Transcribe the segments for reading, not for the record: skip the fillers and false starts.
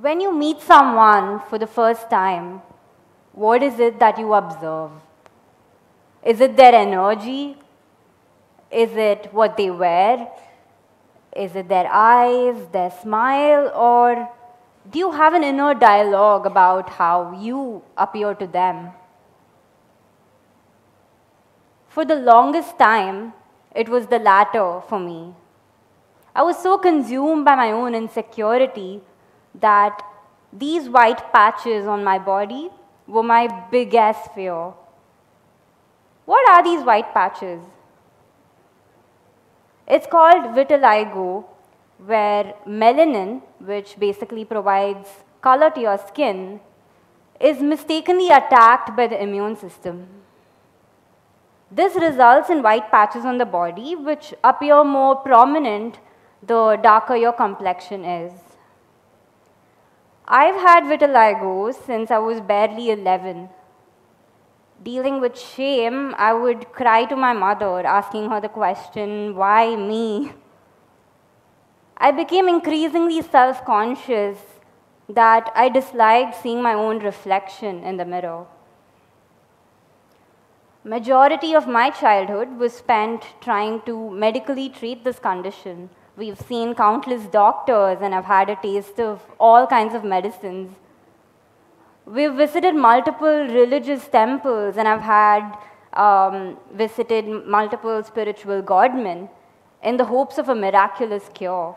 When you meet someone for the first time, what is it that you observe? Is it their energy? Is it what they wear? Is it their eyes, their smile, or do you have an inner dialogue about how you appear to them? For the longest time, it was the latter for me. I was so consumed by my own insecurity that these white patches on my body were my biggest fear. What are these white patches? It's called vitiligo, where melanin, which basically provides color to your skin, is mistakenly attacked by the immune system. This results in white patches on the body, which appear more prominent the darker your complexion is. I've had vitiligo since I was barely 11. Dealing with shame, I would cry to my mother, asking her the question, why me? I became increasingly self-conscious that I disliked seeing my own reflection in the mirror. Majority of my childhood was spent trying to medically treat this condition. We've seen countless doctors and I've had a taste of all kinds of medicines. We've visited multiple religious temples and I've had visited multiple spiritual godmen in the hopes of a miraculous cure.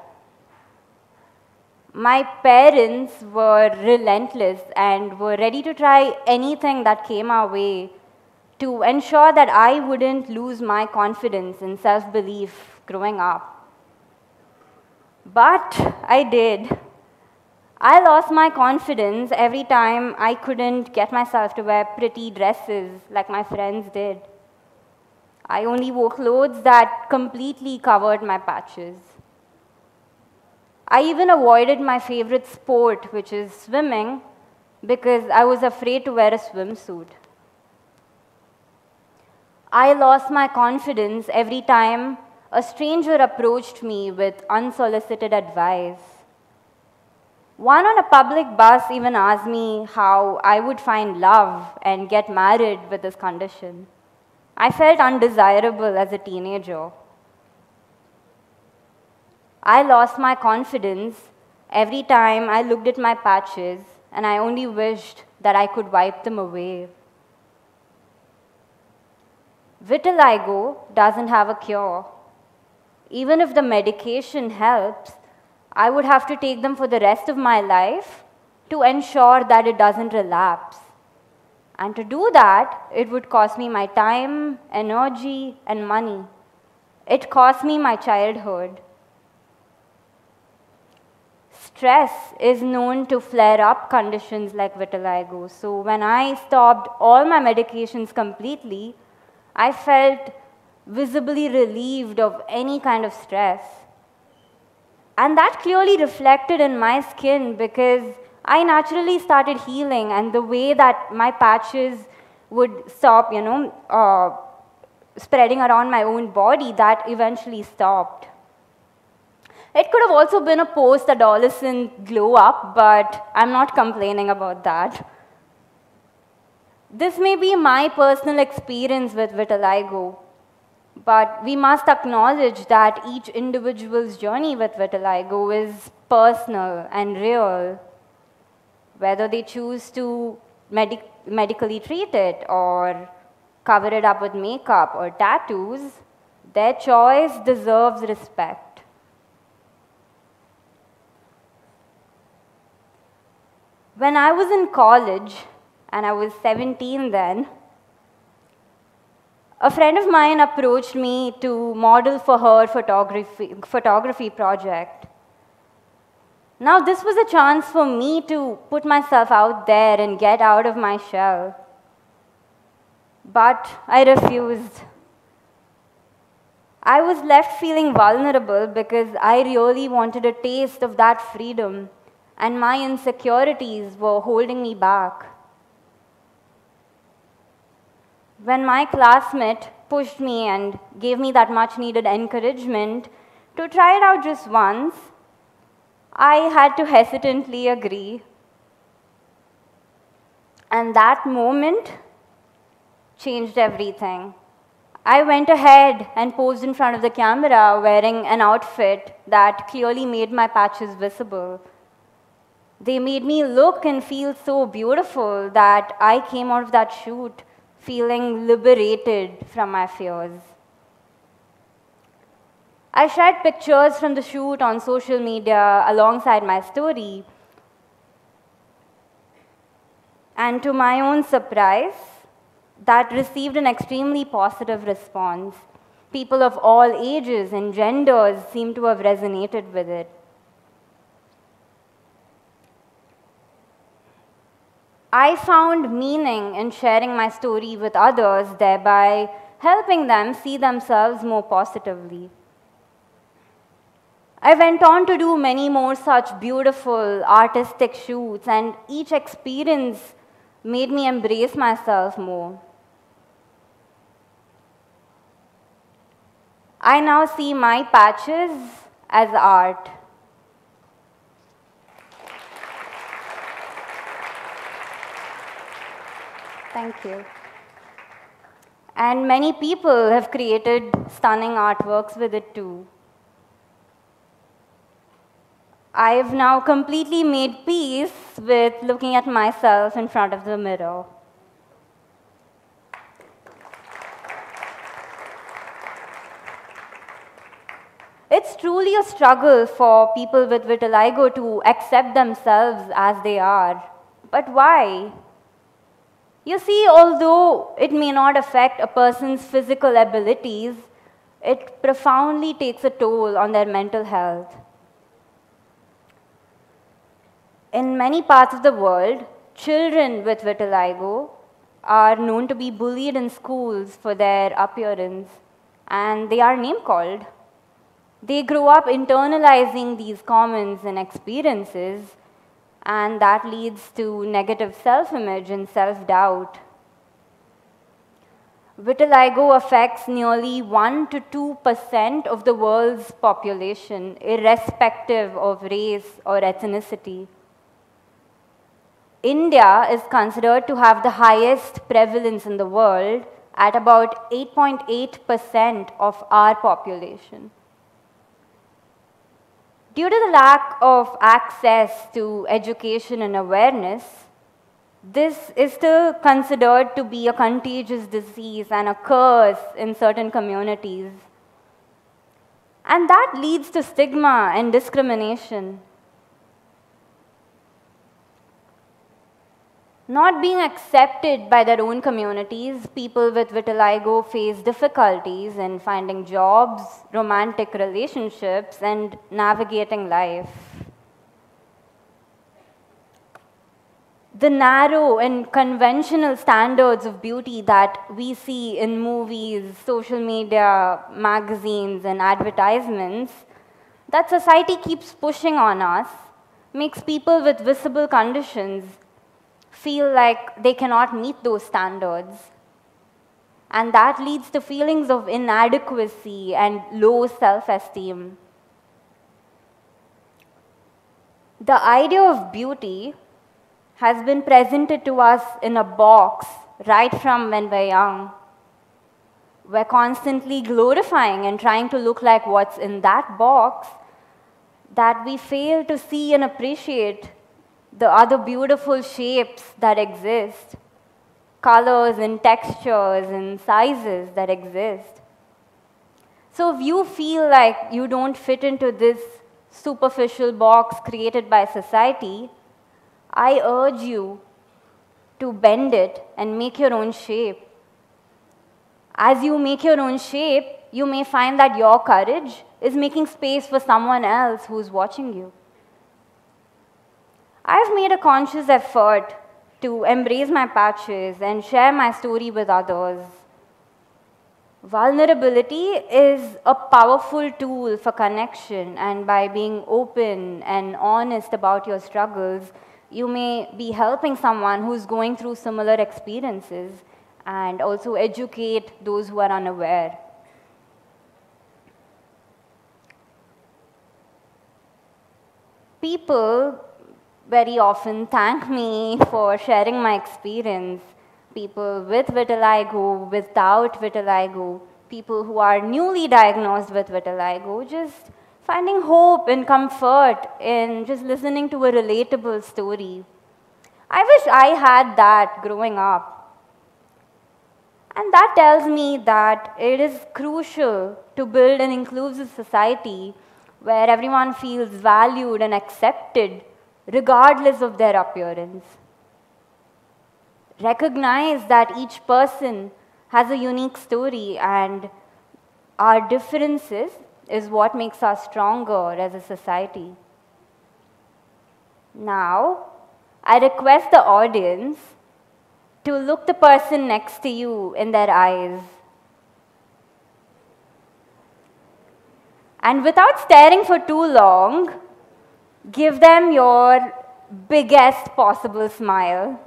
My parents were relentless and were ready to try anything that came our way to ensure that I wouldn't lose my confidence and self-belief growing up. But I did. I lost my confidence every time I couldn't get myself to wear pretty dresses like my friends did. I only wore clothes that completely covered my patches. I even avoided my favorite sport, which is swimming, because I was afraid to wear a swimsuit. I lost my confidence every time a stranger approached me with unsolicited advice. One on a public bus even asked me how I would find love and get married with this condition. I felt undesirable as a teenager. I lost my confidence every time I looked at my patches and I only wished that I could wipe them away. Vitiligo doesn't have a cure. Even if the medication helps, I would have to take them for the rest of my life to ensure that it doesn't relapse. And to do that, it would cost me my time, energy, and money. It cost me my childhood. Stress is known to flare up conditions like vitiligo. So when I stopped all my medications completely, I felt visibly relieved of any kind of stress. And that clearly reflected in my skin because I naturally started healing, and the way that my patches would stop, spreading around my own body, that eventually stopped. It could have also been a post-adolescent glow up, but I'm not complaining about that. This may be my personal experience with vitiligo, but we must acknowledge that each individual's journey with vitiligo is personal and real. Whether they choose to medically treat it or cover it up with makeup or tattoos, their choice deserves respect. When I was in college, and I was 17 then, a friend of mine approached me to model for her photography project. Now, this was a chance for me to put myself out there and get out of my shell. But I refused. I was left feeling vulnerable because I really wanted a taste of that freedom, and my insecurities were holding me back. When my classmate pushed me and gave me that much needed encouragement to try it out just once, I had to hesitantly agree. And that moment changed everything. I went ahead and posed in front of the camera wearing an outfit that clearly made my patches visible. They made me look and feel so beautiful that I came out of that shoot feeling liberated from my fears. I shared pictures from the shoot on social media alongside my story. And to my own surprise, that received an extremely positive response. People of all ages and genders seem to have resonated with it. I found meaning in sharing my story with others, thereby helping them see themselves more positively. I went on to do many more such beautiful artistic shoots, and each experience made me embrace myself more. I now see my patches as art. Thank you. And many people have created stunning artworks with it too. I've now completely made peace with looking at myself in front of the mirror. It's truly a struggle for people with vitiligo to accept themselves as they are. But why? You see, although it may not affect a person's physical abilities, it profoundly takes a toll on their mental health. In many parts of the world, children with vitiligo are known to be bullied in schools for their appearance, and they are name-called. They grow up internalizing these comments and experiences, and that leads to negative self-image and self-doubt. Vitiligo affects nearly 1 to 2% of the world's population, irrespective of race or ethnicity. India is considered to have the highest prevalence in the world at about 8.8% of our population. Due to the lack of access to education and awareness, this is still considered to be a contagious disease and a curse in certain communities. And that leads to stigma and discrimination. Not being accepted by their own communities, people with vitiligo face difficulties in finding jobs, romantic relationships, and navigating life. The narrow and conventional standards of beauty that we see in movies, social media, magazines, and advertisements that society keeps pushing on us makes people with visible conditions feel like they cannot meet those standards. And that leads to feelings of inadequacy and low self-esteem. The idea of beauty has been presented to us in a box right from when we're young. We're constantly glorifying and trying to look like what's in that box that we fail to see and appreciate the other beautiful shapes that exist, colors and textures and sizes that exist. So if you feel like you don't fit into this superficial box created by society, I urge you to bend it and make your own shape. As you make your own shape, you may find that your courage is making space for someone else who's watching you. I've made a conscious effort to embrace my patches and share my story with others. Vulnerability is a powerful tool for connection, and by being open and honest about your struggles, you may be helping someone who's going through similar experiences and also educate those who are unaware. People very often thank me for sharing my experience. People with vitiligo, without vitiligo, people who are newly diagnosed with vitiligo, just finding hope and comfort in just listening to a relatable story. I wish I had that growing up. And that tells me that it is crucial to build an inclusive society where everyone feels valued and accepted regardless of their appearance. Recognize that each person has a unique story, and our differences is what makes us stronger as a society. Now, I request the audience to look the person next to you in their eyes. And without staring for too long, give them your biggest possible smile.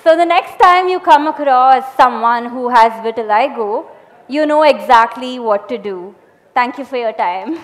So the next time you come across someone who has vitiligo, you know exactly what to do. Thank you for your time.